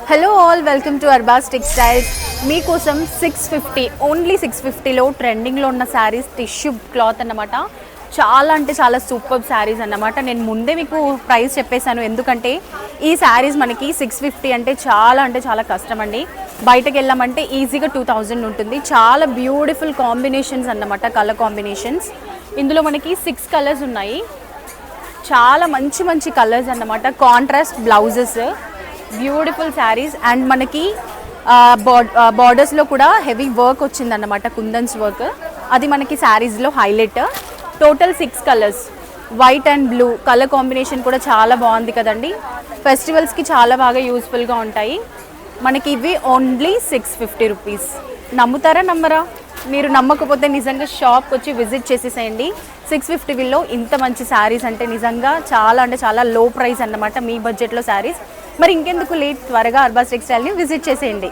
Hello all, welcome to Arbaz textiles. మీకోసం 650 only 650లో ట్రెండింగ్లో ఉన్న శారీస్, టిష్యూ క్లాత్ అన్నమాట. చాలా అంటే చాలా సూపర్ శారీస్ అన్నమాట. నేను ముందే మీకు ప్రైస్ చెప్పేశాను, ఎందుకంటే ఈ శారీస్ మనకి 650 అంటే చాలా కష్టం అండి. బయటకు వెళ్ళామంటే ఈజీగా 2000 ఉంటుంది. చాలా బ్యూటిఫుల్ కాంబినేషన్స్ అన్నమాట, కలర్ కాంబినేషన్స్. ఇందులో మనకి 6 కలర్స్ ఉన్నాయి. చాలా మంచి కలర్స్ అన్నమాట. Contrast blouses, beautiful saris. And మనకి బార్డర్స్లో కూడా హెవీ వర్క్ వచ్చిందన్నమాట, కుందన్స్ వర్క్. అది మనకి శారీస్లో highlight. Total 6 colours, white and blue colour combination కూడా చాలా బాగుంది కదండి. ఫెస్టివల్స్కి చాలా బాగా యూస్ఫుల్గా ఉంటాయి. మనకి ఇవి ఓన్లీ 650 రూపీస్. నమ్ముతారా నమ్మరా? మీరు నమ్మకపోతే నిజంగా షాప్కి వచ్చి విజిట్ చేసేసేయండి. 650లో ఇంత మంచి శారీస్ అంటే నిజంగా చాలా లో ప్రైస్ అన్నమాట, మీ బడ్జెట్లో శారీస్. మరి ఇంకెందుకు లేట్, త్వరగా అర్బాస్ టెక్స్టైల్ని విజిట్ చేసేయండి.